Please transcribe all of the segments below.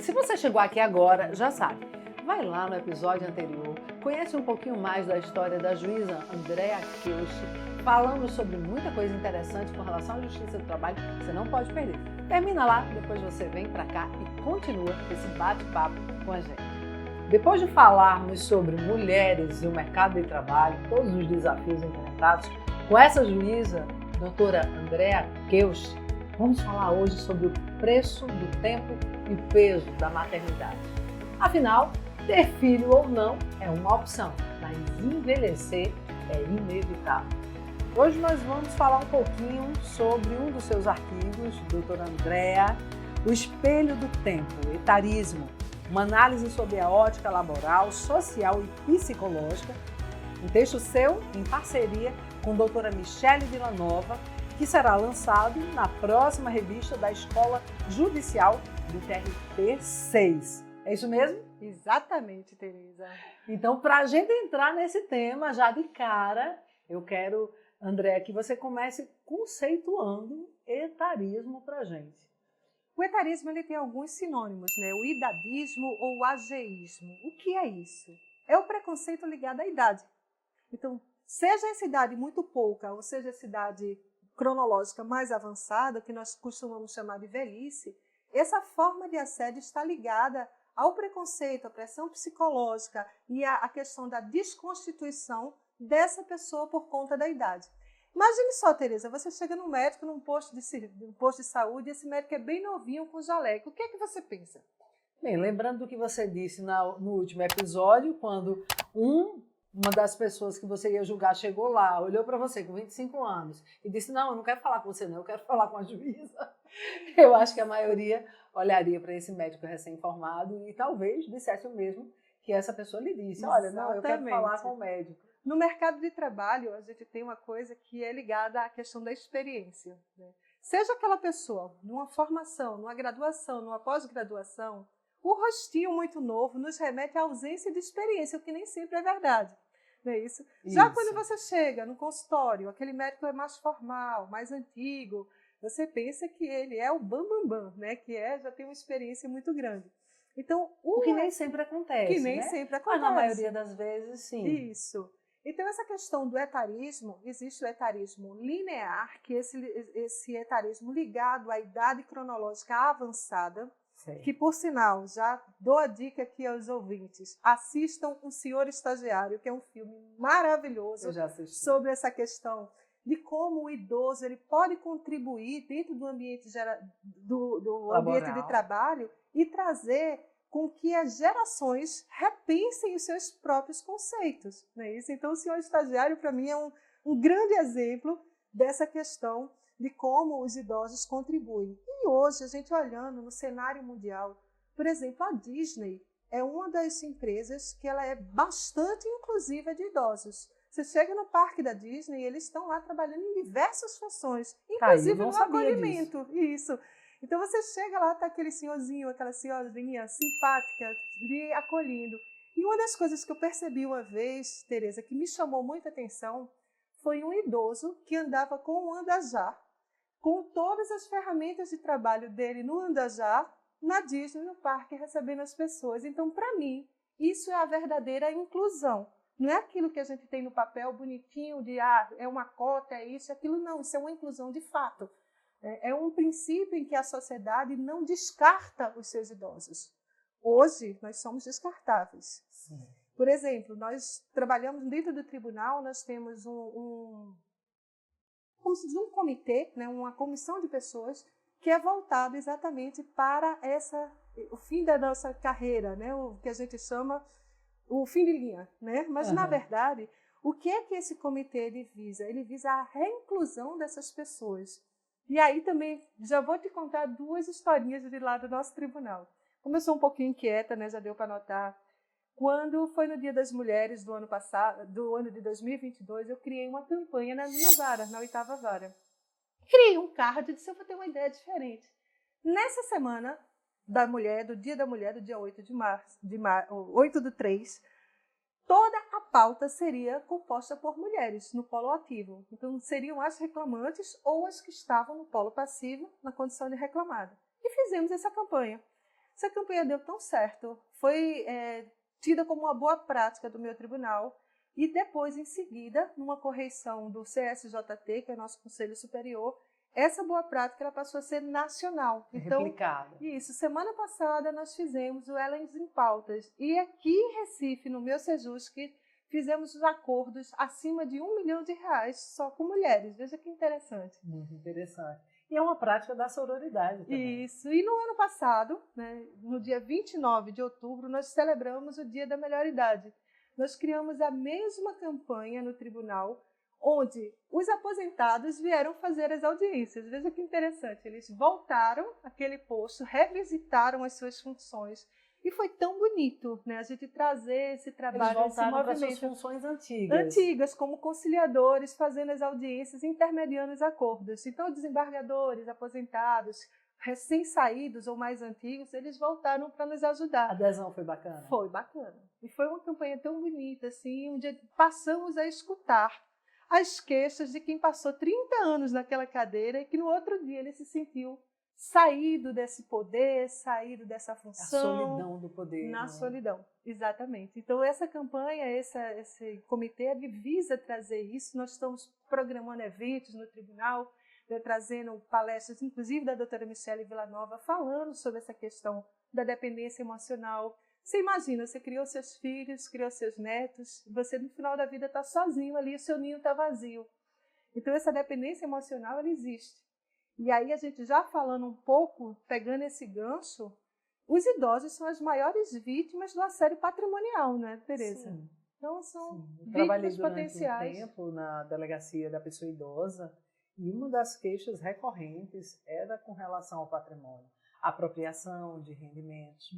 se você chegou aqui agora, já sabe, vai lá no episódio anterior, conhece um pouquinho mais da história da juíza Andréa Keusch, falamos sobre muita coisa interessante com relação à justiça do trabalho, você não pode perder. Termina lá, depois você vem para cá e continua esse bate-papo com a gente. Depois de falarmos sobre mulheres e o mercado de trabalho, todos os desafios enfrentados com essa juíza, doutora Andréa Keusch, vamos falar hoje sobre o preço do tempo e o peso da maternidade. Afinal, ter filho ou não é uma opção, mas envelhecer é inevitável. Hoje nós vamos falar um pouquinho sobre um dos seus artigos, doutora Andréa, O Espelho do Tempo, Etarismo, uma análise sobre a ótica laboral, social e psicológica, um texto seu em parceria com a doutora Michele Villanova, que será lançado na próxima revista da Escola Judicial do TRT 6. É isso mesmo? Exatamente, Tereza. Então, para a gente entrar nesse tema já de cara, eu quero, André, que você comece conceituando etarismo para a gente. O etarismo ele tem alguns sinônimos, né? O idadismo ou o ageísmo. O que é isso? É o preconceito ligado à idade. Então, seja essa idade muito pouca, ou seja essa idade cronológica mais avançada, que nós costumamos chamar de velhice, essa forma de assédio está ligada ao preconceito, à pressão psicológica e à questão da desconstituição dessa pessoa por conta da idade. Imagine só, Tereza, você chega num médico, num posto de saúde, e esse médico é bem novinho com jaleco. O que é que você pensa? Bem, lembrando do que você disse no último episódio, quando uma das pessoas que você ia julgar chegou lá, olhou para você com 25 anos e disse, não, eu não quero falar com você não, eu quero falar com a juíza. Eu acho que a maioria olharia para esse médico recém-formado e talvez dissesse o mesmo que essa pessoa lhe disse. Olha, não, eu quero falar com o médico. No mercado de trabalho, a gente tem uma coisa que é ligada à questão da experiência, né? Seja aquela pessoa numa formação, numa graduação, numa pós-graduação, o rostinho muito novo nos remete à ausência de experiência, o que nem sempre é verdade. Não é isso? Já quando você chega no consultório, aquele médico é mais formal, mais antigo, você pensa que ele é o bambambam, né? Que já tem uma experiência muito grande. Então, o que nem sempre acontece, que nem né? sempre acontece. Mas na maioria das vezes, sim. Isso. Então, essa questão do etarismo, existe o etarismo linear, que esse etarismo ligado à idade cronológica avançada, que, por sinal, já dou a dica aqui aos ouvintes, assistam O Senhor Estagiário, que é um filme maravilhoso sobre essa questão de como o idoso ele pode contribuir dentro do ambiente, ambiente de trabalho e trazer com que as gerações repensem os seus próprios conceitos. Não é isso? Então, o Senhor Estagiário, para mim, é um grande exemplo dessa questão de como os idosos contribuem. E hoje, a gente olhando no cenário mundial, por exemplo, a Disney é uma das empresas que ela é bastante inclusiva de idosos. Você chega no parque da Disney e eles estão lá trabalhando em diversas funções, inclusive no acolhimento. Isso. Então você chega lá, está aquele senhorzinho, aquela senhorinha simpática, lhe acolhendo. E uma das coisas que eu percebi uma vez, Tereza, que me chamou muita atenção, foi um idoso que andava com um andajar, com todas as ferramentas de trabalho dele no andajar, na Disney, no parque, recebendo as pessoas. Então, para mim, isso é a verdadeira inclusão. Não é aquilo que a gente tem no papel bonitinho de, é uma cota, é isso, é aquilo. Não, isso é uma inclusão de fato. É um princípio em que a sociedade não descarta os seus idosos. Hoje, nós somos descartáveis. Sim. Por exemplo, nós trabalhamos dentro do tribunal, nós temos como se diz, um comitê, né, uma comissão de pessoas que é voltado exatamente para o fim da nossa carreira, né, o que a gente chama o fim de linha. Né? Mas, na verdade, o que é que esse comitê ele visa? Ele visa a reinclusão dessas pessoas. E aí também, já vou te contar duas historinhas de lá do nosso tribunal. Como eu sou um pouquinho inquieta, né, já deu para notar, quando foi no Dia das Mulheres do ano passado, do ano de 2022, eu criei uma campanha na minha vara, na 8ª vara. Criei um card e disse, eu vou ter uma ideia diferente. Nessa semana da mulher, do Dia da Mulher, do dia 8/3, toda a pauta seria composta por mulheres no polo ativo. Então, seriam as reclamantes ou as que estavam no polo passivo, na condição de reclamada. E fizemos essa campanha. Essa campanha deu tão certo, foi tida como uma boa prática do meu tribunal, e depois, em seguida, numa correição do CSJT, que é o nosso Conselho Superior, essa boa prática ela passou a ser nacional. Então, replicada. Isso. Semana passada nós fizemos o Elas em Pautas. E aqui em Recife, no meu Sejusc, fizemos os acordos acima de R$1 milhão só com mulheres. Veja que interessante. Muito interessante. E é uma prática da sororidade também. Isso. E no ano passado, né, no dia 29 de outubro, nós celebramos o Dia da Melhor Idade. Nós criamos a mesma campanha no tribunal, onde os aposentados vieram fazer as audiências. Veja que interessante, eles voltaram àquele posto, revisitaram as suas funções, e foi tão bonito, né, a gente trazer esse trabalho, esse movimento. Para suas funções antigas. Antigas, como conciliadores, fazendo as audiências, intermediando os acordos. Então, desembargadores, aposentados, recém-saídos ou mais antigos, eles voltaram para nos ajudar. A adesão foi bacana? Foi bacana. E foi uma campanha tão bonita, assim, onde passamos a escutar as queixas de quem passou 30 anos naquela cadeira e que no outro dia ele se sentiu saído desse poder, saído dessa função. A solidão do poder. Na solidão, exatamente. Então essa campanha, esse comitê, ele visa trazer isso. Nós estamos programando eventos no tribunal, trazendo palestras, inclusive da doutora Michele Villanova, falando sobre essa questão da dependência emocional. Você imagina, você criou seus filhos, criou seus netos, você no final da vida está sozinho ali, o seu ninho está vazio. Então essa dependência emocional, ela existe. E aí a gente já falando um pouco, pegando esse gancho, os idosos são as maiores vítimas do assédio patrimonial, não é, Tereza? Sim. Então são Eu trabalhei vítimas durante potenciais. um tempo na delegacia da pessoa idosa e uma das queixas recorrentes era com relação ao patrimônio. A apropriação de rendimentos,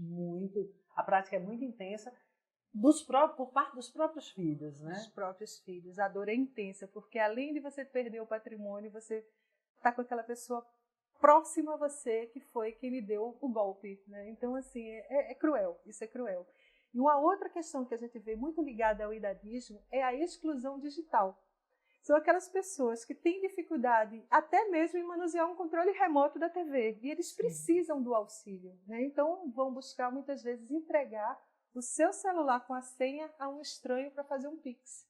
a prática é muito intensa por parte dos próprios filhos, né? Dos próprios filhos. A dor é intensa, porque além de você perder o patrimônio, você está com aquela pessoa próxima a você que foi quem lhe deu o golpe, né? Então, assim, é cruel, isso é cruel. E uma outra questão que a gente vê muito ligada ao idadismo é a exclusão digital. São aquelas pessoas que têm dificuldade até mesmo em manusear um controle remoto da TV, e eles precisam do auxílio, né? Então, vão buscar muitas vezes entregar o seu celular com a senha a um estranho para fazer um Pix.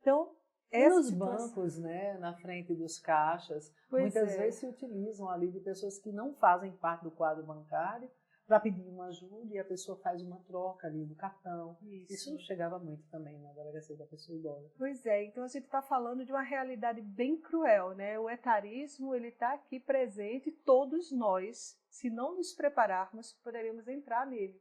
Então, nos bancos, né, na frente dos caixas, muitas vezes se utilizam ali de pessoas que não fazem parte do quadro bancário para pedir uma ajuda e a pessoa faz uma troca ali do cartão. Isso chegava muito também na delegacia da pessoa idosa. Pois é, então a gente está falando de uma realidade bem cruel, né? O etarismo, ele está aqui presente, todos nós, se não nos prepararmos, poderemos entrar nele.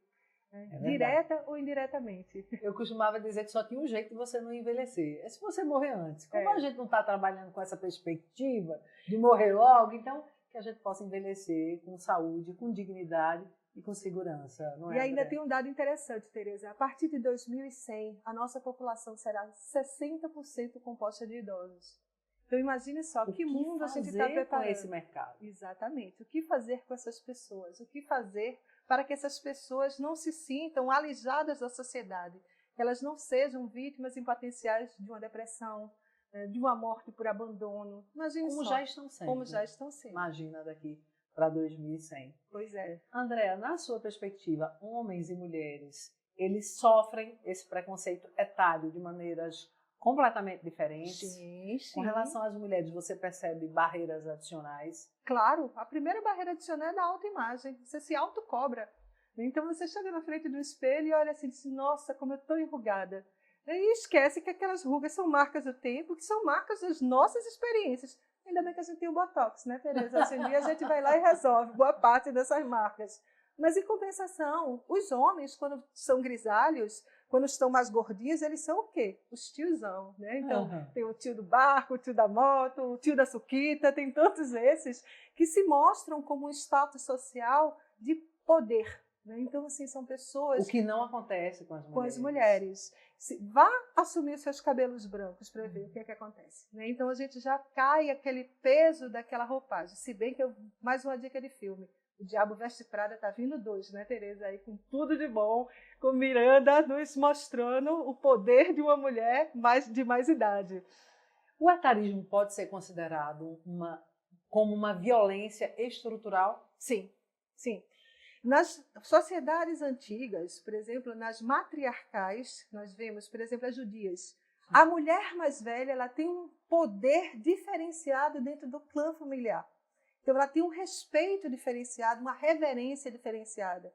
Direta ou indiretamente. Eu costumava dizer que só tinha um jeito de você não envelhecer. É se você morrer antes. Como a gente não está trabalhando com essa perspectiva de morrer logo, então que a gente possa envelhecer com saúde, com dignidade e com segurança. Não é, e ainda tem um dado interessante, Tereza. A partir de 2100, a nossa população será 60% composta de idosos. Então imagine só, que mundo a gente está preparando. Com esse mercado. Exatamente. O que fazer com essas pessoas? O que fazer para que essas pessoas não se sintam alijadas da sociedade, que elas não sejam vítimas em potenciais de uma depressão, de uma morte por abandono. Imagine como só, já estão sendo. Como já estão sendo. Imagina daqui para 2100. Pois é. Andréa, na sua perspectiva, homens e mulheres, eles sofrem esse preconceito etário de maneiras completamente diferentes? Sim. Com relação às mulheres, você percebe barreiras adicionais? Claro, a primeira barreira adicional é da autoimagem. Você se autocobra. Então você chega na frente do espelho e olha assim, diz, nossa, como eu estou enrugada. E esquece que aquelas rugas são marcas do tempo, que são marcas das nossas experiências. Ainda bem que a gente tem o Botox, né, Tereza? Hoje em dia a gente vai lá e resolve boa parte dessas marcas. Mas, em compensação, os homens, quando são grisalhos, quando estão mais gordinhos, eles são o quê? Os tiozão, né? Então, tem o tio do barco, o tio da moto, o tio da suquita, tem todos esses que se mostram como um status social de poder. Né? Então, assim, são pessoas... O que não acontece com as mulheres. Com as mulheres. Vá assumir os seus cabelos brancos para ver o que é que acontece. Né? Então, a gente já cai aquele peso daquela roupagem. Se bem que, mais uma dica de filme, O Diabo Veste Prada tá vindo 2, né, Tereza? Aí com tudo de bom, com Miranda nos mostrando o poder de uma mulher de mais idade. O etarismo pode ser considerado como uma violência estrutural? Sim, sim. Nas sociedades antigas, por exemplo, nas matriarcais, nós vemos, por exemplo, as judias. A mulher mais velha, ela tem um poder diferenciado dentro do clã familiar. Então, ela tem um respeito diferenciado, uma reverência diferenciada.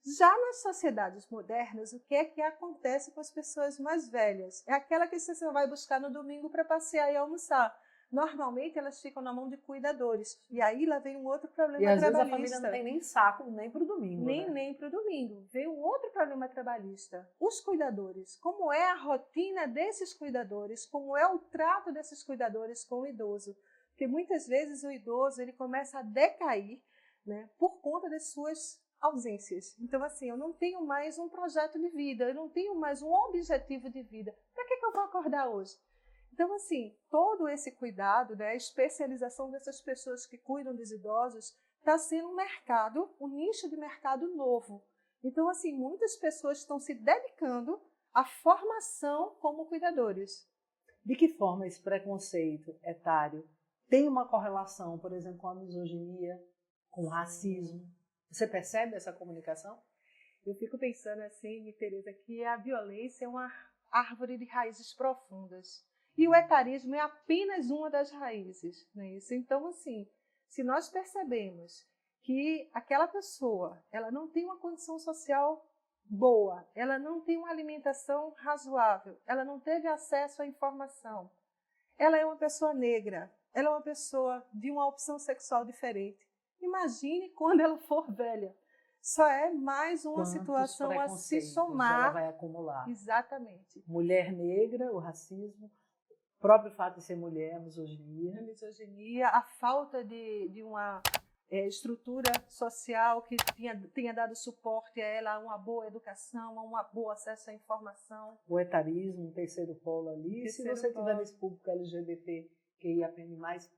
Já nas sociedades modernas, o que é que acontece com as pessoas mais velhas? É aquela que você vai buscar no domingo para passear e almoçar. Normalmente, elas ficam na mão de cuidadores. E aí, lá vem um outro problema trabalhista. E às trabalhista. vezes a família não tem nem saco, nem para o domingo. Nem para o domingo. Vem um outro problema trabalhista. Os cuidadores. Como é a rotina desses cuidadores? Como é o trato desses cuidadores com o idoso? Porque muitas vezes o idoso ele começa a decair, né, por conta das suas ausências. Então, assim, eu não tenho mais um projeto de vida, eu não tenho mais um objetivo de vida. Para que eu vou acordar hoje? Então, assim, todo esse cuidado, né, a especialização dessas pessoas que cuidam dos idosos está sendo um mercado, um nicho de mercado novo. Então, assim, muitas pessoas estão se dedicando à formação como cuidadores. De que forma esse preconceito etário tem uma correlação, por exemplo, com a misoginia, com o racismo? Você percebe essa comunicação? Eu fico pensando assim, Tereza, que a violência é uma árvore de raízes profundas. E o etarismo é apenas uma das raízes, não é isso? Então, assim, se nós percebemos que aquela pessoa ela não tem uma condição social boa, ela não tem uma alimentação razoável, ela não teve acesso à informação, ela é uma pessoa negra, ela é uma pessoa de uma opção sexual diferente. Imagine quando ela for velha. Só é mais uma situação a se somar. Ela vai acumular. Exatamente. Mulher negra, o racismo, o próprio fato de ser mulher, a misoginia. A misoginia, a falta de uma estrutura social que tenha dado suporte a ela, a uma boa educação, a um bom acesso à informação. O etarismo, um terceiro polo ali. Se você tiver nesse público LGBT, que ia aprender mais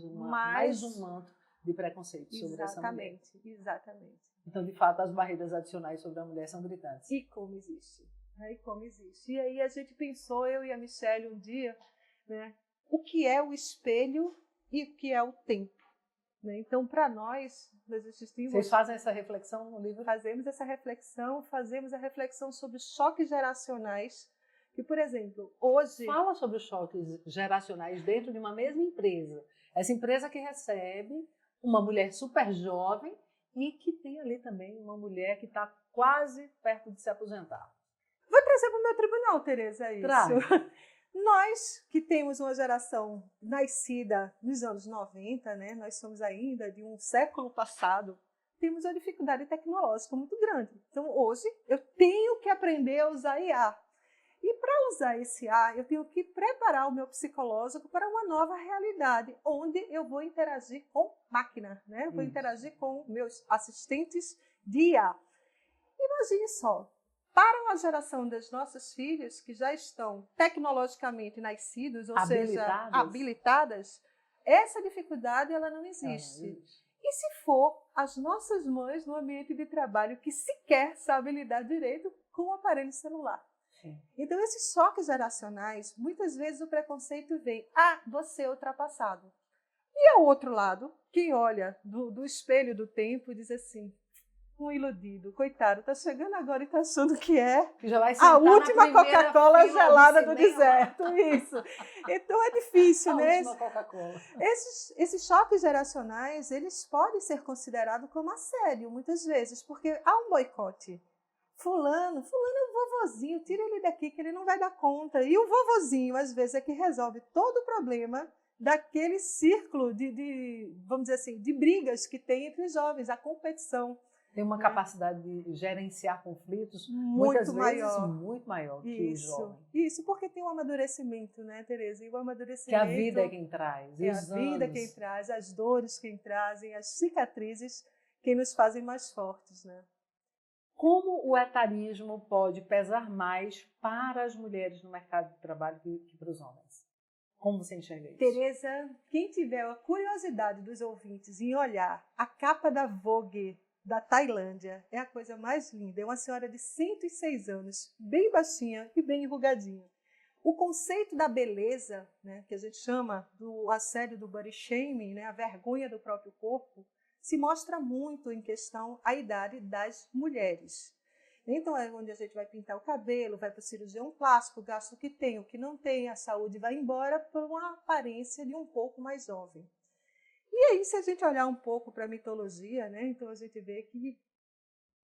um manto de preconceito sobre essa mulher. Exatamente. Então, de fato, as barreiras adicionais sobre a mulher são gritantes. E como existe. E aí a gente pensou, eu e a Michelle, um dia, né, o que é o espelho e o que é o tempo. Né? Então, para nós existimos... Vocês fazem essa reflexão no livro? Fazemos a reflexão sobre choques geracionais. E, por exemplo, hoje... Fala sobre os choques geracionais dentro de uma mesma empresa. Essa empresa que recebe uma mulher super jovem e que tem ali também uma mulher que está quase perto de se aposentar. Vou trazer para o meu tribunal, Tereza, isso. Nós que temos uma geração nascida nos anos 90, né, nós somos ainda de um século passado, temos uma dificuldade tecnológica muito grande. Então, hoje, eu tenho que aprender a usar IA. E para usar esse IA, eu tenho que preparar o meu psicológico para uma nova realidade, onde eu vou interagir com máquina, né? Vou interagir com meus assistentes de IA. Imagine só, para uma geração dos nossos filhos, que já estão tecnologicamente nascidos, ou seja, habilitadas, essa dificuldade ela não existe. E se for as nossas mães no ambiente de trabalho que sequer sabem lidar direito com o aparelho celular? Sim. Então, esses choques geracionais, muitas vezes o preconceito vem, você é ultrapassado. E ao outro lado, quem olha do espelho do tempo diz assim, um iludido, coitado, está chegando agora e está achando que é a última Coca-Cola gelada do deserto. Isso. Então é difícil, né? Última Coca-Cola. Esses choques geracionais, eles podem ser considerados como assédio, muitas vezes, porque há um boicote. Fulano é um vovozinho, tira ele daqui que ele não vai dar conta. E o vovozinho, às vezes, é que resolve todo o problema daquele círculo vamos dizer assim, de brigas que tem entre os jovens, a competição. Tem uma capacidade de gerenciar conflitos muito maior que o jovem. Isso, porque tem um amadurecimento, né, Tereza? E o amadurecimento... Que a vida é quem traz. É a vida quem traz, as dores quem trazem, as cicatrizes quem nos fazem mais fortes, né? Como o etarismo pode pesar mais para as mulheres no mercado de trabalho que para os homens? Como você enxerga isso? Tereza, quem tiver a curiosidade dos ouvintes em olhar a capa da Vogue da Tailândia, é a coisa mais linda. É uma senhora de 106 anos, bem baixinha e bem enrugadinha. O conceito da beleza, né, que a gente chama do assédio do body shaming, né, a vergonha do próprio corpo, se mostra muito em questão a idade das mulheres. Então, é onde a gente vai pintar o cabelo, vai para o cirurgião plástico, gasta o que tem, o que não tem, a saúde vai embora por uma aparência de um pouco mais jovem. E aí, se a gente olhar um pouco para a mitologia, né, então a gente vê que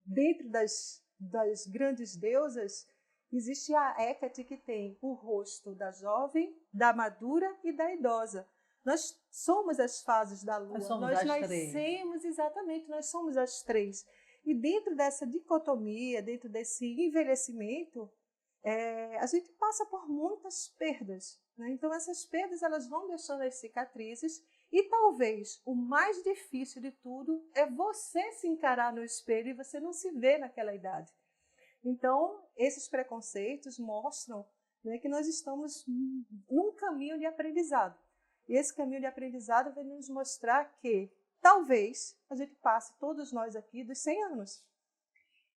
dentro das grandes deusas, existe a Hecate, que tem o rosto da jovem, da madura e da idosa. Nós somos as fases da lua. Nós nascemos, exatamente, nós somos as três. E dentro dessa dicotomia, dentro desse envelhecimento, a gente passa por muitas perdas, né? Então, essas perdas elas vão deixando as cicatrizes e talvez o mais difícil de tudo é você se encarar no espelho e você não se vê naquela idade. Então, esses preconceitos mostram, né, que nós estamos num caminho de aprendizado. E esse caminho de aprendizado vai nos mostrar que talvez a gente passe, todos nós aqui, dos 100 anos.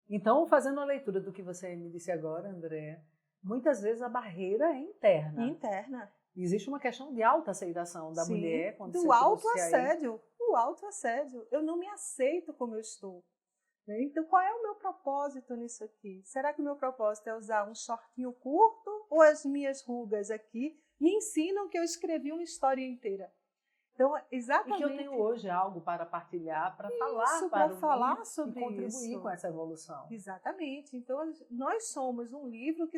Então, fazendo a leitura do que você me disse agora, Andréa, muitas vezes a barreira é interna. Interna. Existe uma questão de autoaceitação da mulher. Quando do autoassédio. O autoassédio. Eu não me aceito como eu estou. Então, qual é o meu propósito nisso aqui? Será que o meu propósito é usar um shortinho curto ou as minhas rugas aqui me ensinam que eu escrevi uma história inteira? Então, exatamente. E que eu tenho hoje algo para partilhar, para falar sobre e contribuir com essa evolução. Exatamente. Então, nós somos um livro que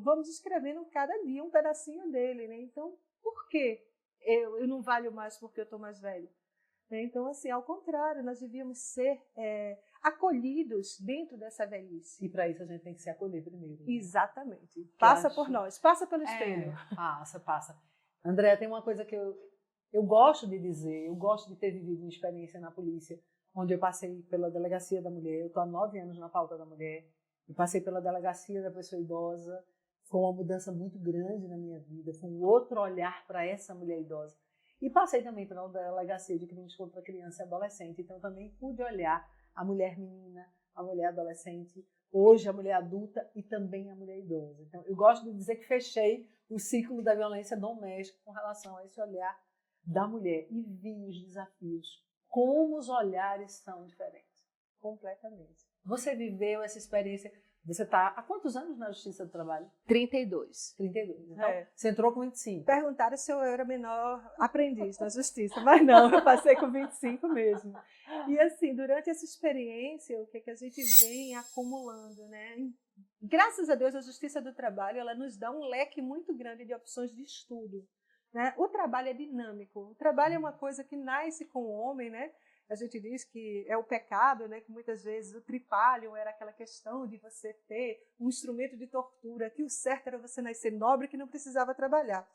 vamos escrevendo cada dia um pedacinho dele, né? Então, por que eu não valho mais porque eu estou mais velho? Então, assim, ao contrário, nós devíamos ser acolhidos dentro dessa velhice. E para isso a gente tem que se acolher primeiro. Né? Exatamente. Passa por nós, passa pelo espelho. Passa. Andréa, tem uma coisa que eu gosto de dizer, eu gosto de ter vivido uma experiência na polícia, onde eu passei pela delegacia da mulher, eu estou há 9 anos na pauta da mulher, eu passei pela delegacia da pessoa idosa, foi uma mudança muito grande na minha vida, foi um outro olhar para essa mulher idosa. E passei também pela delegacia de crimes contra criança e adolescente, então também pude olhar a mulher menina, a mulher adolescente, hoje a mulher adulta e também a mulher idosa. Então eu gosto de dizer que fechei o ciclo da violência doméstica com relação a esse olhar da mulher e vi os desafios, como os olhares são diferentes. Completamente. Você viveu essa experiência, você está há quantos anos na Justiça do Trabalho? 32. 32. Então, você entrou com 25. Perguntaram se eu era menor aprendiz na Justiça, mas não, eu passei com 25 mesmo. E assim, durante essa experiência, o que a gente vem acumulando, né? Graças a Deus, a Justiça do Trabalho, ela nos dá um leque muito grande de opções de estudo. Né? O trabalho é dinâmico. O trabalho é uma coisa que nasce com o homem, né? A gente diz que é o pecado, né? Que muitas vezes o tripalho era aquela questão de você ter um instrumento de tortura, que o certo era você nascer nobre, que não precisava trabalhar.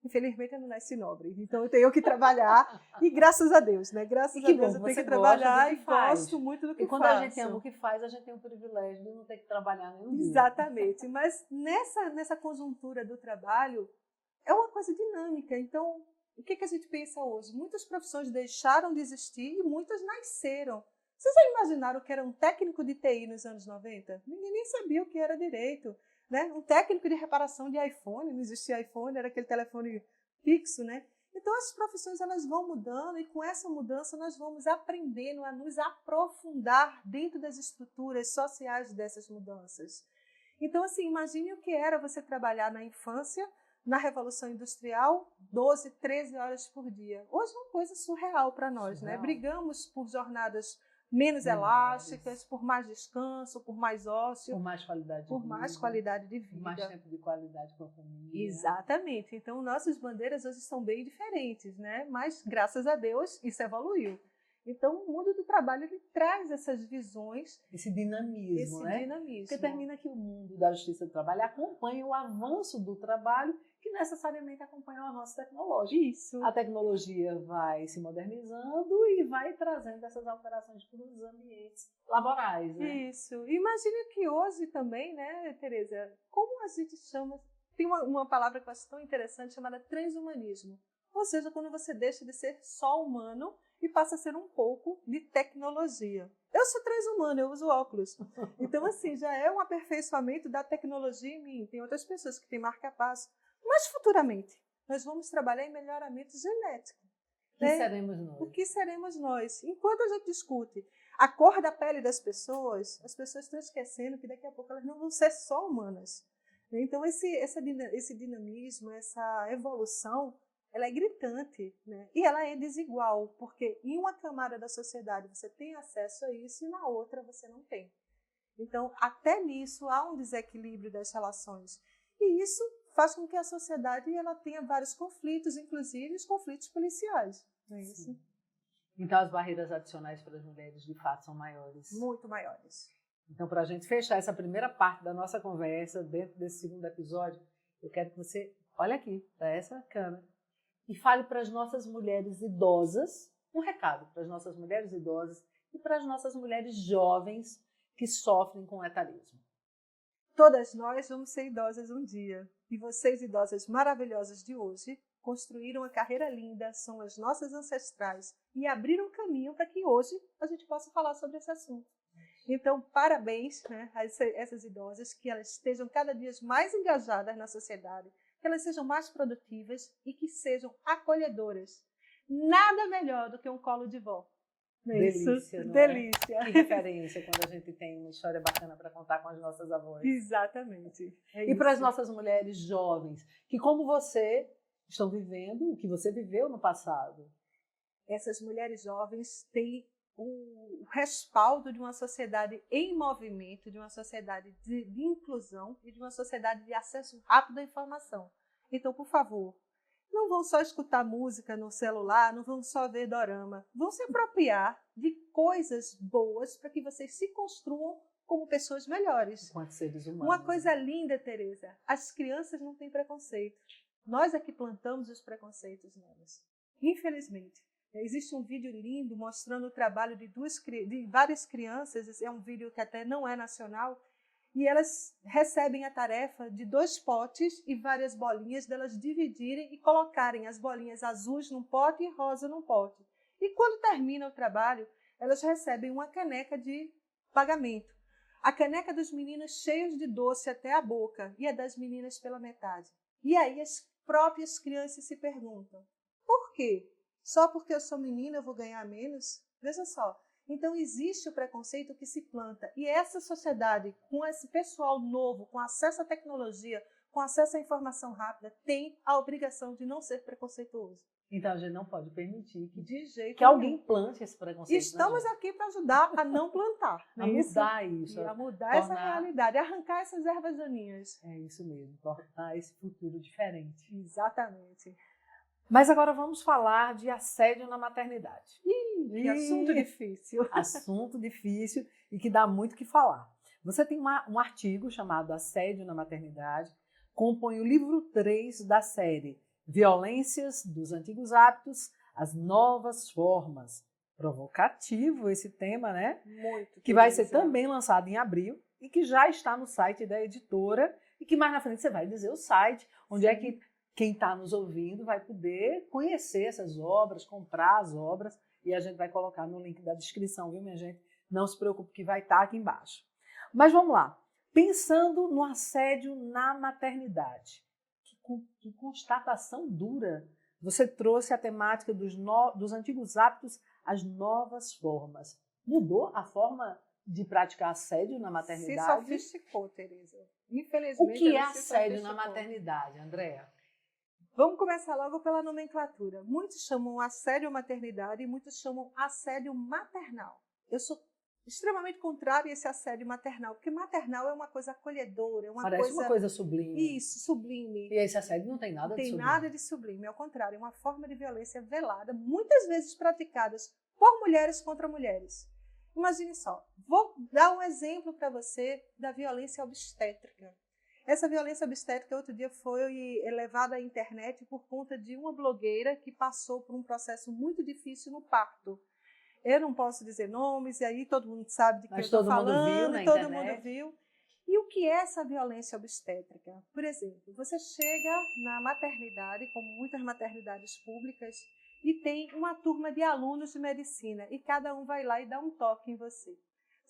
Infelizmente, eu não nasci nobre, então eu tenho que trabalhar e graças a Deus, né? Graças a Deus eu tenho que trabalhar e gosto muito do que faço. E quando a gente ama o que faz, a gente tem o privilégio de não ter que trabalhar nenhum dia. Exatamente, mas nessa conjuntura do trabalho, é uma coisa dinâmica. Então, o que a gente pensa hoje? Muitas profissões deixaram de existir e muitas nasceram. Vocês já imaginaram o que era um técnico de TI nos anos 90? Ninguém nem sabia o que era direito. Né? Um técnico de reparação de iPhone, não existia iPhone, era aquele telefone fixo. Né? Então, as profissões elas vão mudando e com essa mudança nós vamos aprendendo a nos aprofundar dentro das estruturas sociais dessas mudanças. Então, assim, imagine o que era você trabalhar na infância, na Revolução Industrial, 12, 13 horas por dia. Hoje é uma coisa surreal para nós, né? Brigamos por jornadas menos elásticas, por mais descanso, por mais ócio. Por mais qualidade de vida. Por mais qualidade de vida. Por mais tempo de qualidade com a família. Exatamente. Então, nossas bandeiras hoje são bem diferentes, né? Mas, graças a Deus, isso evoluiu. Então, o mundo do trabalho ele traz essas visões. Esse dinamismo, esse né? dinamismo. Porque termina que o mundo da Justiça do Trabalho acompanha o avanço do trabalho, que necessariamente acompanha o avanço tecnológico. Isso. A tecnologia vai se modernizando e vai trazendo essas alterações para os ambientes laborais, né? Isso. Imagine que hoje também, né, Tereza, como a gente chama... Tem uma palavra que eu acho tão interessante chamada transhumanismo. Ou seja, quando você deixa de ser só humano e passa a ser um pouco de tecnologia. Eu sou transhumana, eu uso óculos. Então, assim, já é um aperfeiçoamento da tecnologia em mim. Tem outras pessoas que têm marca-passo. Mas, futuramente, nós vamos trabalhar em melhoramento genético. que seremos nós? O que seremos nós? Enquanto a gente discute a cor da pele das pessoas, as pessoas estão esquecendo que daqui a pouco elas não vão ser só humanas. Então, esse dinamismo, essa evolução, ela é gritante, né? E ela é desigual, porque em uma camada da sociedade você tem acesso a isso e na outra você não tem. Então, até nisso há um desequilíbrio das relações. E isso faz com que a sociedade ela tenha vários conflitos, inclusive os conflitos policiais. Não é isso? Então, as barreiras adicionais para as mulheres, de fato, são maiores. Muito maiores. Então, para a gente fechar essa primeira parte da nossa conversa, dentro desse segundo episódio, eu quero que você olhe aqui, para essa câmera, e fale para as nossas mulheres idosas, um recado para as nossas mulheres idosas e para as nossas mulheres jovens que sofrem com o etarismo. Todas nós vamos ser idosas um dia. E vocês, idosas maravilhosas de hoje, construíram uma carreira linda, são as nossas ancestrais e abriram caminho para que hoje a gente possa falar sobre esse assunto. Então, parabéns, né, a essas idosas, que elas estejam cada dia mais engajadas na sociedade, que elas sejam mais produtivas e que sejam acolhedoras. Nada melhor do que um colo de vó. Delícia, não delícia. É? Que referência quando a gente tem uma história bacana para contar com as nossas avós. Exatamente. E para as nossas mulheres jovens, que como você estão vivendo o que você viveu no passado. Essas mulheres jovens têm o respaldo de uma sociedade em movimento, de uma sociedade de inclusão e de uma sociedade de acesso rápido à informação. Então, por favor, não vão só escutar música no celular, não vão só ver dorama, vão se apropriar de coisas boas para que vocês se construam como pessoas melhores. Enquanto seres humanos. Uma coisa linda, Tereza, as crianças não têm preconceito. Nós é que plantamos os preconceitos nelas. Infelizmente. Existe um vídeo lindo mostrando o trabalho de várias crianças, é um vídeo que até não é nacional, e elas recebem a tarefa de 2 potes e várias bolinhas, delas dividirem e colocarem as bolinhas azuis num pote e rosa num pote. E quando termina o trabalho, elas recebem uma caneca de pagamento. A caneca dos meninos cheios de doce até a boca e a das meninas pela metade. E aí as próprias crianças se perguntam, por quê? Só porque eu sou menina eu vou ganhar menos? Veja só. Então existe o preconceito que se planta. E essa sociedade, com esse pessoal novo, com acesso à tecnologia, com acesso à informação rápida, tem a obrigação de não ser preconceituoso. Então a gente não pode permitir de jeito que alguém plante esse preconceito. Estamos aqui para ajudar a não plantar. A mudar isso. E a mudar essa realidade, arrancar essas ervas daninhas. É isso mesmo, tornar esse futuro diferente. Exatamente. Mas agora vamos falar de assédio na maternidade. Que assunto difícil. Assunto difícil e que dá muito o que falar. Você tem um artigo chamado Assédio na Maternidade, compõe o livro 3 da série Violências dos Antigos Hábitos, as Novas Formas. Provocativo esse tema, né? Muito. Que vai ser também lançado em abril e que já está no site da editora e que mais na frente você vai dizer o site, onde é que quem está nos ouvindo vai poder conhecer essas obras, comprar as obras, e a gente vai colocar no link da descrição, viu, minha gente? Não se preocupe que vai estar aqui embaixo. Mas vamos lá. Pensando no assédio na maternidade, que constatação dura. Você trouxe a temática dos antigos hábitos às novas formas. Mudou a forma de praticar assédio na maternidade? Se sofisticou, Tereza. Infelizmente, o que é assédio na maternidade, Andréa? Vamos começar logo pela nomenclatura. Muitos chamam assédio à maternidade e muitos chamam assédio maternal. Eu sou extremamente contrária a esse assédio maternal, porque maternal é uma coisa acolhedora, é Parece uma coisa sublime. Isso, sublime. E esse assédio não tem nada de sublime. Não tem nada de sublime, ao contrário, é uma forma de violência velada, muitas vezes praticadas por mulheres contra mulheres. Imagine só, vou dar um exemplo para você da violência obstétrica. Essa violência obstétrica outro dia foi levada à internet por conta de uma blogueira que passou por um processo muito difícil no parto. Eu não posso dizer nomes, e aí todo mundo sabe de que eu estou falando, todo mundo viu. E o que é essa violência obstétrica? Por exemplo, você chega na maternidade, como muitas maternidades públicas, e tem uma turma de alunos de medicina, e cada um vai lá e dá um toque em você.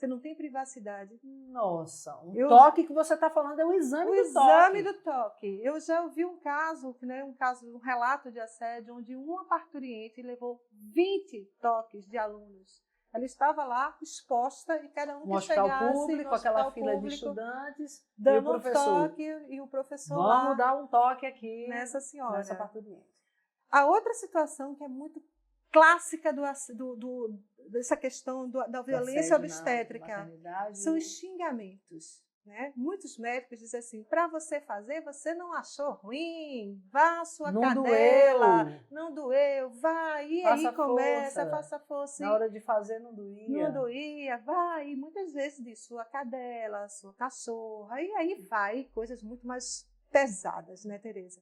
Você não tem privacidade. Nossa, toque que você está falando é o exame do toque. O exame do toque. Eu já ouvi um caso, né, um relato de assédio, onde uma parturiente levou 20 toques de alunos. Ela estava lá exposta e cada um que chegasse público, aquela fila de estudantes, dando e o professor. Um toque, e o professor vamos dar um toque aqui nessa senhora. Nessa parturiente. A outra situação que é muito clássica dessa questão da violência obstétrica são os xingamentos. Né? Muitos médicos dizem assim, para você fazer, você não achou ruim, vá à sua cadela, não doeu, vai, e faça aí começa, faça força. Na hora de fazer não doía. Não doía, vai, e muitas vezes diz sua cadela, sua cachorra, e aí vai, coisas muito mais pesadas, né, Tereza?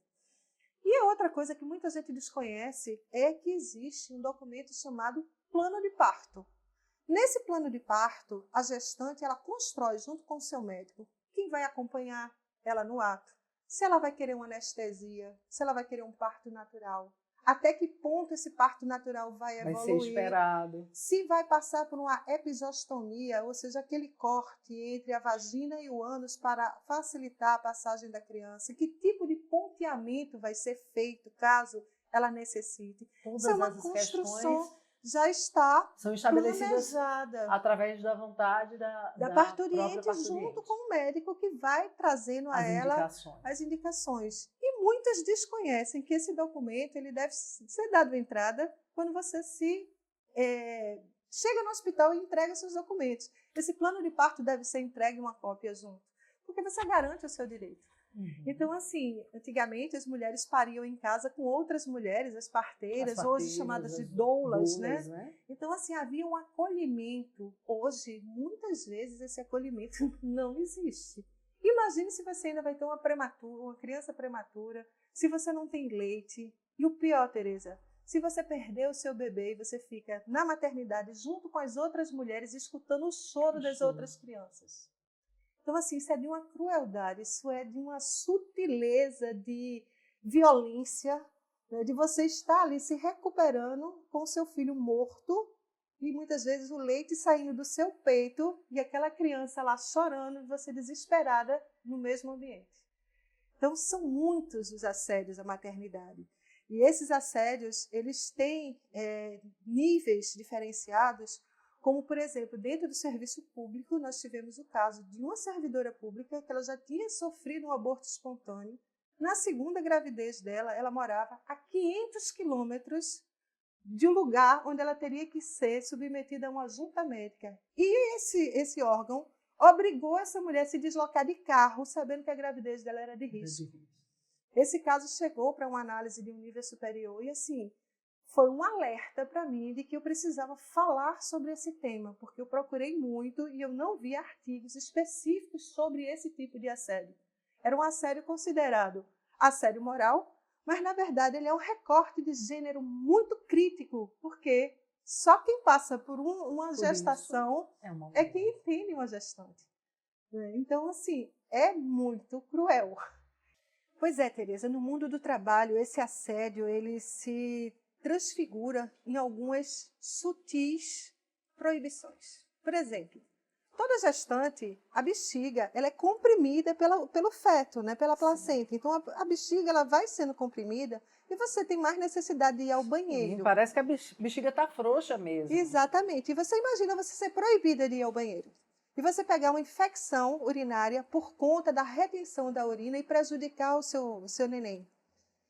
E a outra coisa que muita gente desconhece é que existe um documento chamado plano de parto. Nesse plano de parto, a gestante ela constrói junto com o seu médico quem vai acompanhar ela no ato, se ela vai querer uma anestesia, se ela vai querer um parto natural, até que ponto esse parto natural vai evoluir, vai ser esperado, se vai passar por uma episostomia, ou seja, aquele corte entre a vagina e o ânus para facilitar a passagem da criança, que tipo de ponteamento vai ser feito caso ela necessite. Todas isso é uma construção já está são estabelecidas planejada através da vontade da parturiente junto com o médico que vai trazendo a ela as indicações. E muitas desconhecem que esse documento ele deve ser dado entrada quando você chega no hospital e entrega seus documentos. Esse plano de parto deve ser entregue uma cópia junto, porque você garante o seu direito. Então, assim, antigamente as mulheres pariam em casa com outras mulheres, as parteiras hoje chamadas de doulas, né? Então, assim, havia um acolhimento. Hoje, muitas vezes, esse acolhimento não existe. Imagine se você ainda vai ter uma criança prematura, se você não tem leite. E o pior, Tereza, se você perdeu o seu bebê e você fica na maternidade junto com as outras mulheres, escutando o choro das outras crianças. Então, assim, isso é de uma crueldade, isso é de uma sutileza de violência, né, de você estar ali se recuperando com o seu filho morto e muitas vezes o leite saindo do seu peito e aquela criança lá chorando e você desesperada no mesmo ambiente. Então, são muitos os assédios à maternidade. E esses assédios, eles têm níveis diferenciados. Como, por exemplo, dentro do serviço público, nós tivemos o caso de uma servidora pública que ela já tinha sofrido um aborto espontâneo. Na segunda gravidez dela, ela morava a 500 quilômetros de um lugar onde ela teria que ser submetida a uma junta médica. E esse órgão obrigou essa mulher a se deslocar de carro, sabendo que a gravidez dela era de risco. Esse caso chegou para uma análise de um nível superior e, assim, foi um alerta para mim de que eu precisava falar sobre esse tema, porque eu procurei muito e eu não vi artigos específicos sobre esse tipo de assédio. Era um assédio considerado assédio moral, mas, na verdade, ele é um recorte de gênero muito crítico, porque só quem passa por uma gestação é quem entende uma gestante. Então, assim, é muito cruel. Pois é, Tereza, no mundo do trabalho, esse assédio, ele se transfigura em algumas sutis proibições. Por exemplo, toda gestante, a bexiga, ela é comprimida pelo feto, né, pela placenta. Então, a bexiga ela vai sendo comprimida e você tem mais necessidade de ir ao banheiro. Sim, parece que a bexiga está frouxa mesmo. Exatamente. E você imagina você ser proibida de ir ao banheiro. E você pegar uma infecção urinária por conta da retenção da urina e prejudicar o seu neném.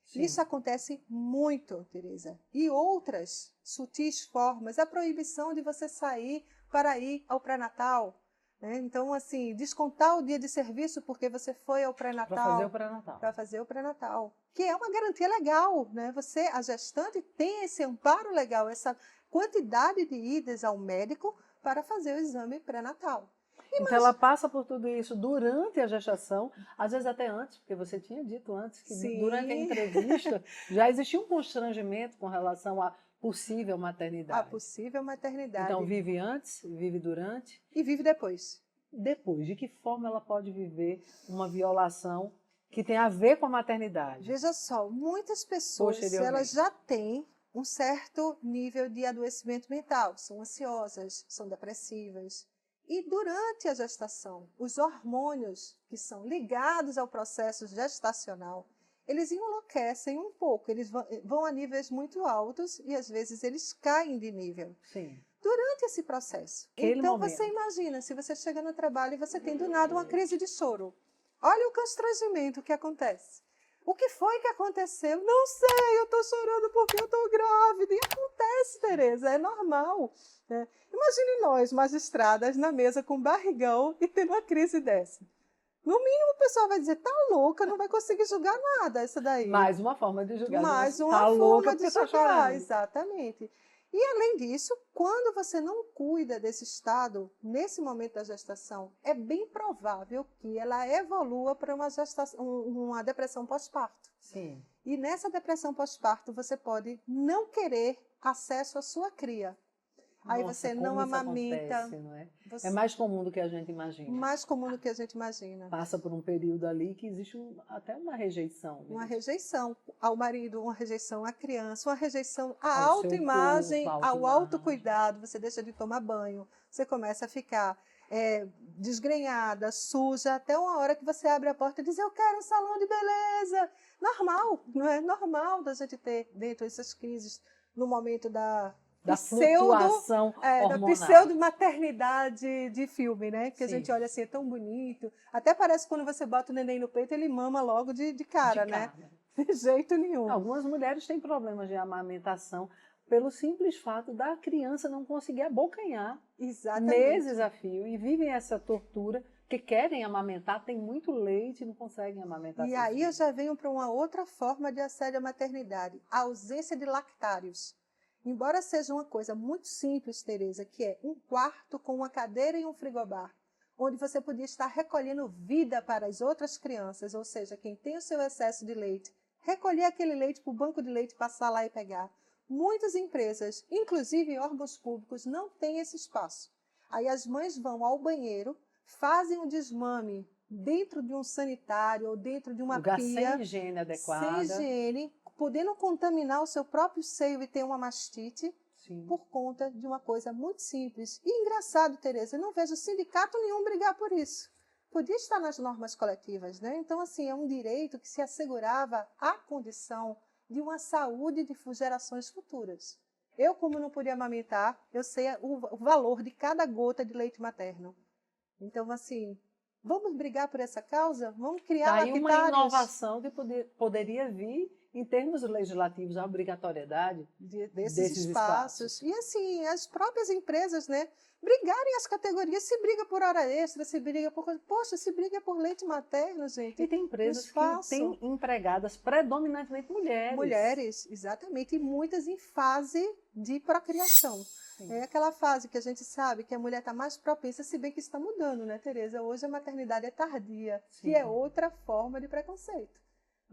Sim. Isso acontece muito, Tereza. E outras sutis formas, a proibição de você sair para ir ao pré-natal. Né? Então, assim, descontar o dia de serviço porque você foi ao pré-natal. Para fazer o pré-natal. Para fazer o pré-natal. Que é uma garantia legal. Né? Você, a gestante, tem esse amparo legal, essa quantidade de idas ao médico para fazer o exame pré-natal. Então, ela passa por tudo isso durante a gestação, às vezes até antes, porque você tinha dito antes que Sim. Durante a entrevista já existia um constrangimento com relação à possível maternidade. A possível maternidade. Então, vive antes, vive durante. E vive depois. Depois, de que forma ela pode viver uma violação que tem a ver com a maternidade? Veja só, muitas pessoas elas já têm um certo nível de adoecimento mental, são ansiosas, são depressivas. E durante a gestação, os hormônios que são ligados ao processo gestacional, eles enlouquecem um pouco, eles vão a níveis muito altos e às vezes eles caem de nível. Sim. Durante esse processo. Então você imagina, se você chega no trabalho e você tem do nada uma crise de choro. Olha o constrangimento que acontece. O que foi que aconteceu? Não sei, eu estou chorando porque eu estou grávida. E acontece, Tereza, é normal. Né? Imagine nós, magistradas, na mesa com barrigão e tendo uma crise dessa. No mínimo, o pessoal vai dizer, tá louca, não vai conseguir julgar nada essa daí. Mais uma forma de julgar. Mais uma tá forma louca de tá julgar, chorando. exatamente. E, além disso, quando você não cuida desse estado, nesse momento da gestação, é bem provável que ela evolua para uma depressão pós-parto. Sim. E nessa depressão pós-parto, você pode não querer acesso à sua cria. Aí Nossa, você não amamenta. Acontece, não é? É mais comum do que a gente imagina. Mais comum do que a gente imagina. Passa por um período ali que existe até uma rejeição. Uma rejeição ao marido, uma rejeição à criança, uma rejeição à autoimagem, ao autocuidado. Você deixa de tomar banho, você começa a ficar desgrenhada, suja, até uma hora que você abre a porta e diz, eu quero um salão de beleza. Normal, não é? Normal da gente ter dentro dessas crises no momento da flutuação hormonal. Da pseudo-maternidade de filme, né? Que a gente olha assim, é tão bonito. Até parece que quando você bota o neném no peito, ele mama logo de cara, né? De jeito nenhum. Algumas mulheres têm problemas de amamentação pelo simples fato da criança não conseguir abocanhar meses a fio e vivem essa tortura, que querem amamentar, tem muito leite e não conseguem amamentar. E aí eu já venho para uma outra forma de assédio à maternidade, a ausência de lactários. Embora seja uma coisa muito simples, Tereza, que é um quarto com uma cadeira e um frigobar, onde você podia estar recolhendo vida para as outras crianças, ou seja, quem tem o seu excesso de leite, recolher aquele leite para o banco de leite, passar lá e pegar. Muitas empresas, inclusive órgãos públicos, não têm esse espaço. Aí as mães vão ao banheiro, fazem um desmame dentro de um sanitário ou dentro de uma pia. Sem higiene adequada. Sem higiene, podendo contaminar o seu próprio seio e ter uma mastite. Sim. Por conta de uma coisa muito simples. E engraçado, Tereza, eu não vejo sindicato nenhum brigar por isso. Podia estar nas normas coletivas, né? Então, assim, é um direito que se assegurava a condição de uma saúde de gerações futuras. Eu, como não podia amamentar, eu sei o valor de cada gota de leite materno. Então, assim, vamos brigar por essa causa? Vamos criar lactários? Uma inovação que poderia vir em termos legislativos, a obrigatoriedade desses espaços. E assim, as próprias empresas, né, brigarem as categorias, se briga por hora extra, se briga por... Poxa, se briga por leite materno, gente. E tem empresas que têm empregadas predominantemente mulheres. Mulheres, exatamente, e muitas em fase de procriação. Sim. É aquela fase que a gente sabe que a mulher está mais propensa, se bem que isso está mudando, né, Tereza? Hoje a maternidade é tardia, Sim. que é outra forma de preconceito.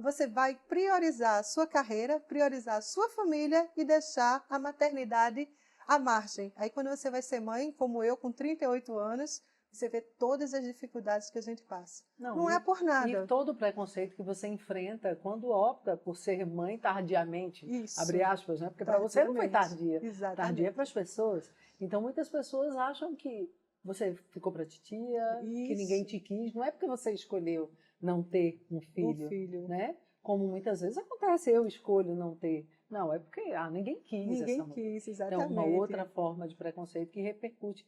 Você vai priorizar a sua carreira, priorizar a sua família e deixar a maternidade à margem. Aí quando você vai ser mãe, como eu, com 38 anos, você vê todas as dificuldades que a gente passa. Não é por nada. E todo o preconceito que você enfrenta quando opta por ser mãe tardiamente, Isso. abre aspas, né? Porque para você não foi tardia. Exatamente. Tardia é para as pessoas. Então muitas pessoas acham que você ficou para titia, que ninguém te quis. Não é porque você escolheu não ter um filho, né? Como muitas vezes acontece, eu escolho não ter. Não, é porque ninguém quis. Ninguém quis, exatamente. Então, uma outra forma de preconceito que repercute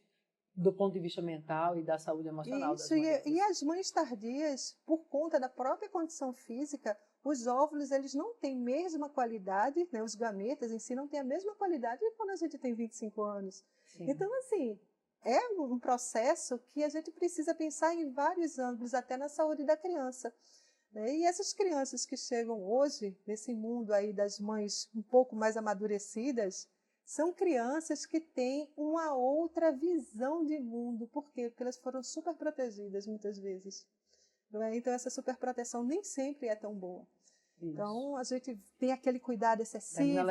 do ponto de vista mental e da saúde emocional das mulheres. E as mães tardias, por conta da própria condição física, os óvulos eles não têm a mesma qualidade, né? Os gametas em si não têm a mesma qualidade de quando a gente tem 25 anos. Sim. Então, assim, é um processo que a gente precisa pensar em vários ângulos, até na saúde da criança. E essas crianças que chegam hoje, nesse mundo aí das mães um pouco mais amadurecidas, são crianças que têm uma outra visão de mundo. Por quê? Porque elas foram super protegidas muitas vezes. Não é? Então essa superproteção nem sempre é tão boa. Isso. Então a gente tem aquele cuidado excessivo,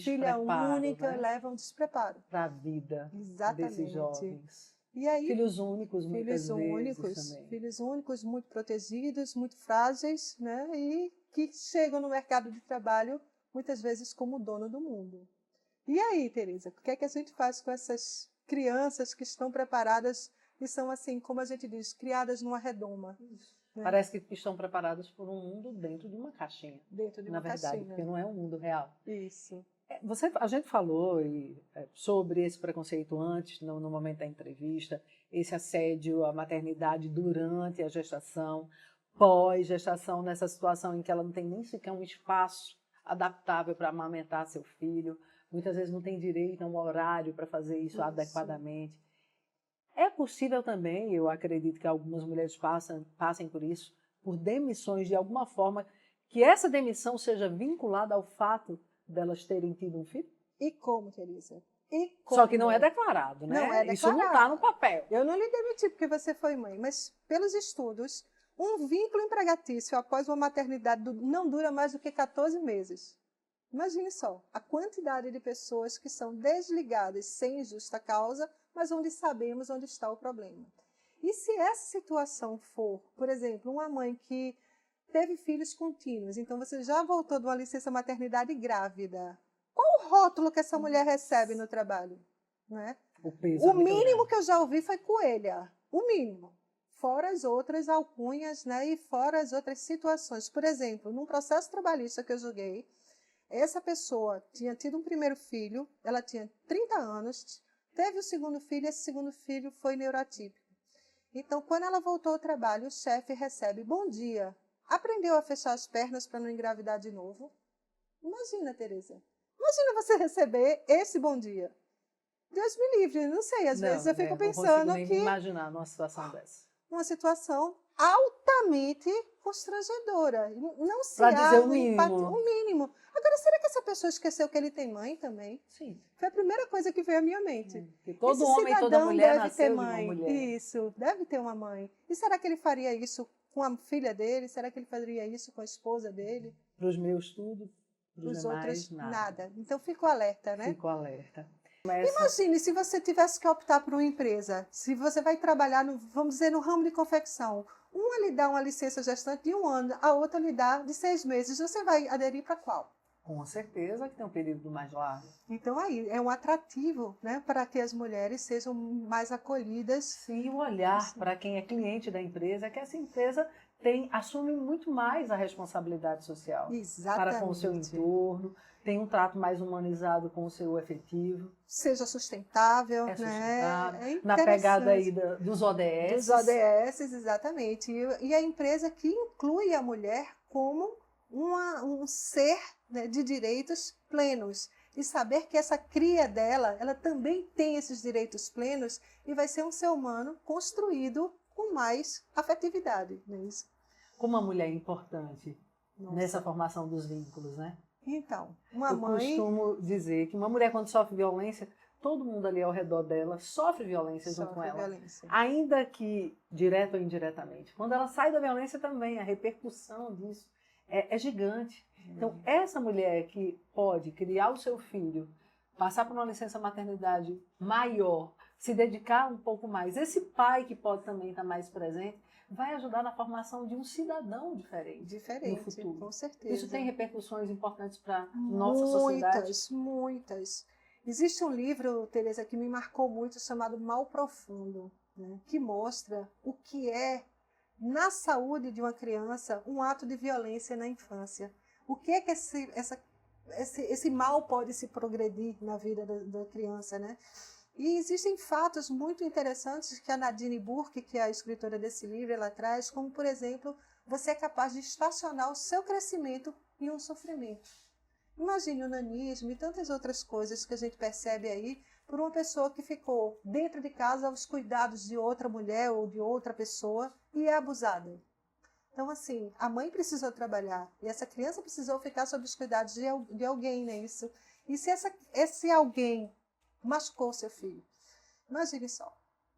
filha única, leva um despreparo. Para a vida desses jovens. E aí, filhos únicos, muitas vezes também. Filhos únicos, muito protegidos, muito frágeis, né? E que chegam no mercado de trabalho, muitas vezes, como dono do mundo. E aí, Tereza, o que é que a gente faz com essas crianças que estão preparadas e são, assim, como a gente diz, criadas numa redoma. Né? Parece que estão preparadas por um mundo dentro de uma caixinha. Dentro de na uma verdade, caixinha. porque não é um mundo real. Isso. A gente falou sobre esse preconceito antes, no momento da entrevista, esse assédio à maternidade durante a gestação, pós-gestação, nessa situação em que ela não tem nem sequer um espaço adaptável para amamentar seu filho, muitas vezes não tem direito a um horário para fazer isso adequadamente. É possível também, eu acredito que algumas mulheres passem por isso, por demissões de alguma forma, que essa demissão seja vinculada ao fato delas terem tido um filho? E como, Teresa? Só que não é declarado, né? Não é declarado. Isso não está no papel. Eu não lhe demiti porque você foi mãe, mas pelos estudos, um vínculo empregatício após uma maternidade não dura mais do que 14 meses. Imagine só, a quantidade de pessoas que são desligadas sem justa causa, mas onde sabemos onde está o problema. E se essa situação for, por exemplo, uma mãe que teve filhos contínuos, então você já voltou de uma licença maternidade grávida, qual o rótulo que essa mulher recebe no trabalho? Né? O mínimo que eu já ouvi foi coelha, o mínimo. Fora as outras alcunhas, né? E fora as outras situações. Por exemplo, num processo trabalhista que eu julguei, essa pessoa tinha tido um primeiro filho, ela tinha 30 anos, teve o segundo filho, esse segundo filho foi neuroatípico. Então, quando ela voltou ao trabalho, o chefe recebe: bom dia, aprendeu a fechar as pernas para não engravidar de novo? Imagina, Teresa. Imagina você receber esse bom dia. Deus me livre, não sei, às vezes eu fico pensando não consigo nem imaginar numa situação dessa. Uma situação altamente constrangedora. Não se Para dizer o mínimo. Agora, será que essa pessoa esqueceu que ele tem mãe também? Sim. Foi a primeira coisa que veio à minha mente. Que todo homem e toda mulher deve ter nasceu mãe. de uma mulher. Isso, deve ter uma mãe. E será que ele faria isso com a filha dele? Será que ele faria isso com a esposa dele? Para os meus tudo, para os outros nada. Então, fico alerta, né? Fico alerta. Imagine se você tivesse que optar por uma empresa, se você vai trabalhar, vamos dizer, no ramo de confecção. Uma lhe dá uma licença gestante de 1 ano, a outra lhe dá de 6 meses. Você vai aderir para qual? Com certeza que tem um período mais largo. Então, aí, é um atrativo, né, para que as mulheres sejam mais acolhidas. Sim, o olhar para quem é cliente da empresa é que essa empresa assume muito mais a responsabilidade social. Exatamente. Para com o seu entorno, tem um trato mais humanizado com o seu efetivo. Seja sustentável, né? Na pegada aí dos ODS. Dos ODS, exatamente. E a empresa que inclui a mulher como um ser, né, de direitos plenos. E saber que essa cria dela, ela também tem esses direitos plenos e vai ser um ser humano construído com mais afetividade. Não é isso? Como a mulher é importante nessa formação dos vínculos, né? Então, Eu costumo dizer que uma mulher, quando sofre violência, todo mundo ali ao redor dela sofre violência junto com ela. Ainda que direto ou indiretamente. Quando ela sai da violência também, a repercussão disso é gigante. Então, essa mulher que pode criar o seu filho, passar por uma licença maternidade maior, se dedicar um pouco mais, esse pai que pode também estar mais presente, vai ajudar na formação de um cidadão diferente no futuro. Com certeza. Isso tem repercussões importantes para a nossa sociedade? Muitas. Existe um livro, Teresa, que me marcou muito, chamado Mal Profundo, né, que mostra o que é, na saúde de uma criança, um ato de violência na infância. O que é que esse mal pode se progredir na vida da criança, né? E existem fatos muito interessantes que a Nadine Burke, que é a escritora desse livro, ela traz, como, por exemplo, você é capaz de estacionar o seu crescimento em um sofrimento. Imagine o nanismo e tantas outras coisas que a gente percebe aí por uma pessoa que ficou dentro de casa aos cuidados de outra mulher ou de outra pessoa e é abusada. Então, assim, a mãe precisou trabalhar e essa criança precisou ficar sob os cuidados de alguém, né? Isso. E se esse alguém machucou seu filho? Imagine só.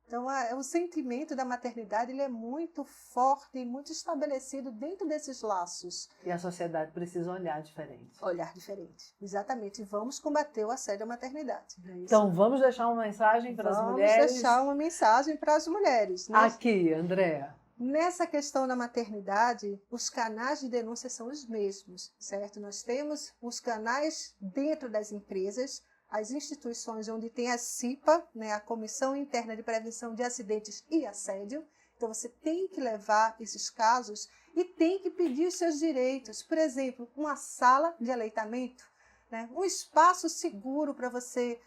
Então, o sentimento da maternidade ele é muito forte e muito estabelecido dentro desses laços. E a sociedade precisa olhar diferente. Olhar diferente, exatamente. E vamos combater o assédio à maternidade. Então, vamos deixar uma mensagem para as mulheres? Vamos deixar uma mensagem para as mulheres. Né? Aqui, Andréa. Nessa questão da maternidade, os canais de denúncia são os mesmos, certo? Nós temos os canais dentro das empresas, as instituições onde tem a CIPA, né, a Comissão Interna de Prevenção de Acidentes e Assédio. Então, você tem que levar esses casos e tem que pedir os seus direitos. Por exemplo, uma sala de aleitamento, né, um espaço seguro para você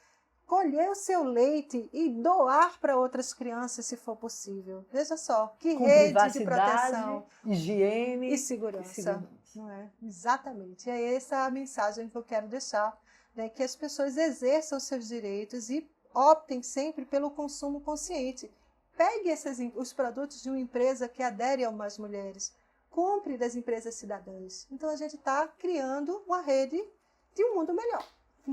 colher o seu leite e doar para outras crianças, se for possível. Veja só, que Com rede de proteção, higiene e segurança. Não é? Exatamente. É essa a mensagem que eu quero deixar, né? Que as pessoas exerçam seus direitos e optem sempre pelo consumo consciente. Pegue os produtos de uma empresa que adere a mais mulheres. Compre das empresas cidadãs. Então, a gente está criando uma rede de um mundo melhor.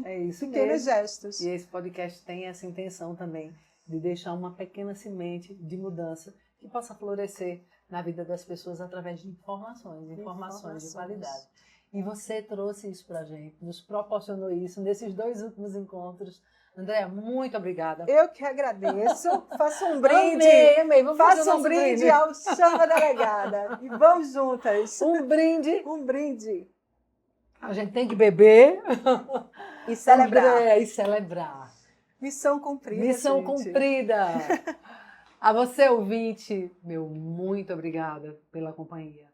É isso Pequenos mesmo. gestos. E esse podcast tem essa intenção também de deixar uma pequena semente de mudança que possa florescer na vida das pessoas através de informações de qualidade. E você trouxe isso para a gente, nos proporcionou isso nesses 2 últimos encontros. Andréa, muito obrigada. Eu que agradeço. Faça um brinde. Amei. Vamos fazer Faça um brinde ao Chama Delegada. E vamos juntas. Um brinde. Um brinde. A gente tem que beber e celebrar. Andréa, e celebrar. Missão cumprida. Missão cumprida. A você, ouvinte, meu muito obrigada pela companhia.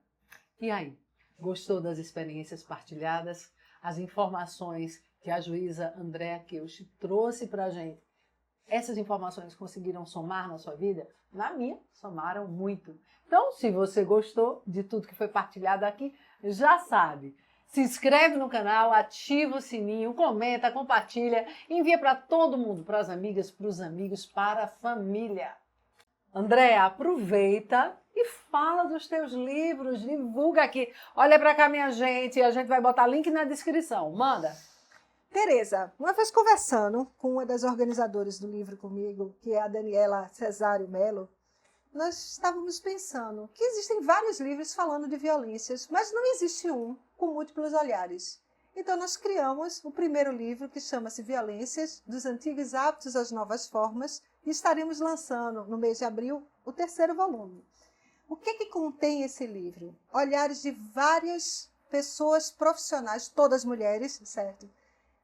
E aí, gostou das experiências partilhadas? As informações que a juíza Andréa Keusch trouxe para a gente? Essas informações conseguiram somar na sua vida? Na minha, somaram muito. Então, se você gostou de tudo que foi partilhado aqui, já sabe. Se inscreve no canal, ativa o sininho, comenta, compartilha, envia para todo mundo, para as amigas, para os amigos, para a família. Andréa, aproveita e fala dos teus livros, divulga aqui. Olha para cá, minha gente, a gente vai botar link na descrição. Manda! Tereza, uma vez conversando com uma das organizadoras do livro comigo, que é a Daniela Cesário Melo, nós estávamos pensando que existem vários livros falando de violências, mas não existe um com múltiplos olhares. Então nós criamos o primeiro livro, que chama-se Violências, dos Antigos Hábitos às Novas Formas, e estaremos lançando no mês de abril o 3º volume. O que contém esse livro? Olhares de várias pessoas profissionais, todas mulheres, certo?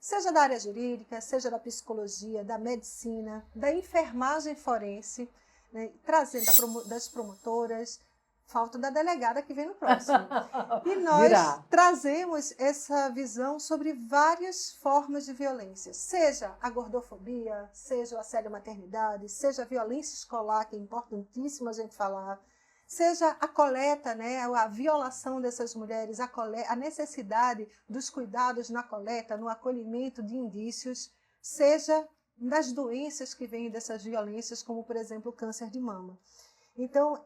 Seja da área jurídica, seja da psicologia, da medicina, da enfermagem forense, né, trazendo das promotoras, falta da delegada que vem no próximo. E nós trazemos essa visão sobre várias formas de violência, seja a gordofobia, seja o assédio à maternidade, seja a violência escolar, que é importantíssimo a gente falar, seja a coleta, né, a violação dessas mulheres, a necessidade dos cuidados na coleta, no acolhimento de indícios, seja das doenças que vêm dessas violências, como, por exemplo, o câncer de mama. Então,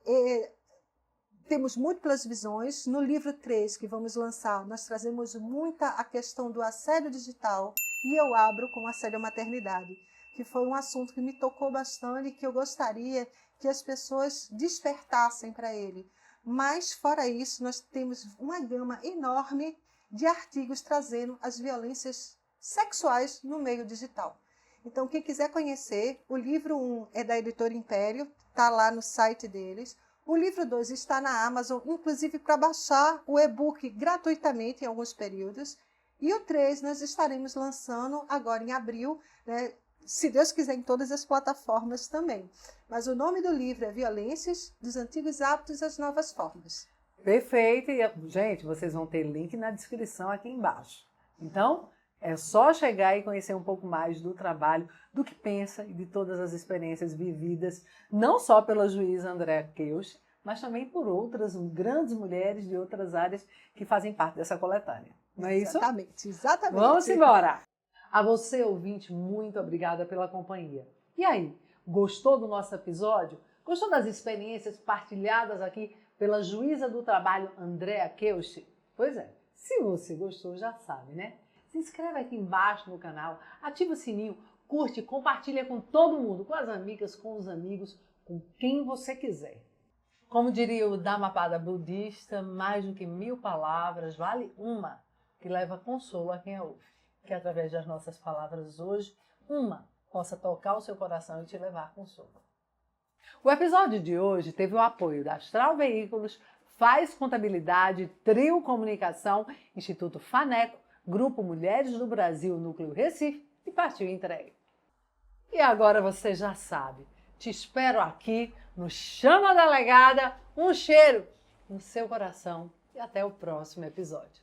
temos múltiplas visões. No livro 3, que vamos lançar, nós trazemos muita a questão do assédio digital, e eu abro com o assédio à maternidade, que foi um assunto que me tocou bastante e que eu gostaria que as pessoas despertassem para ele. Mas, fora isso, nós temos uma gama enorme de artigos trazendo as violências sexuais no meio digital. Então, quem quiser conhecer, o livro 1 é da Editora Império, está lá no site deles. O livro 2 está na Amazon, inclusive para baixar o e-book gratuitamente em alguns períodos. E o 3 nós estaremos lançando agora em abril, né, se Deus quiser, em todas as plataformas também. Mas o nome do livro é Violências, dos Antigos Hábitos às Novas Formas. Perfeito. E, gente, vocês vão ter link na descrição aqui embaixo. Então, é só chegar e conhecer um pouco mais do trabalho, do que pensa e de todas as experiências vividas, não só pela juíza Andréa Keusch, mas também por outras grandes mulheres de outras áreas que fazem parte dessa coletânea. Não é isso? Exatamente, exatamente. Vamos embora! A você, ouvinte, muito obrigada pela companhia. E aí, gostou do nosso episódio? Gostou das experiências partilhadas aqui pela juíza do trabalho Andréa Keusch? Pois é, se você gostou, já sabe, né? Se inscreve aqui embaixo no canal, ativa o sininho, curte, compartilha com todo mundo, com as amigas, com os amigos, com quem você quiser. Como diria o Dhammapada budista, mais do que 1000 palavras, vale uma que leva consolo a quem a ouve. Que através das nossas palavras hoje, uma possa tocar o seu coração e te levar consolo. O episódio de hoje teve o apoio da Astral Veículos, Faz Contabilidade, Trio Comunicação, Instituto Faneco, Grupo Mulheres do Brasil, Núcleo Recife e partiu entregue. E agora você já sabe. Te espero aqui no Chama Delegada. Um cheiro no seu coração e até o próximo episódio.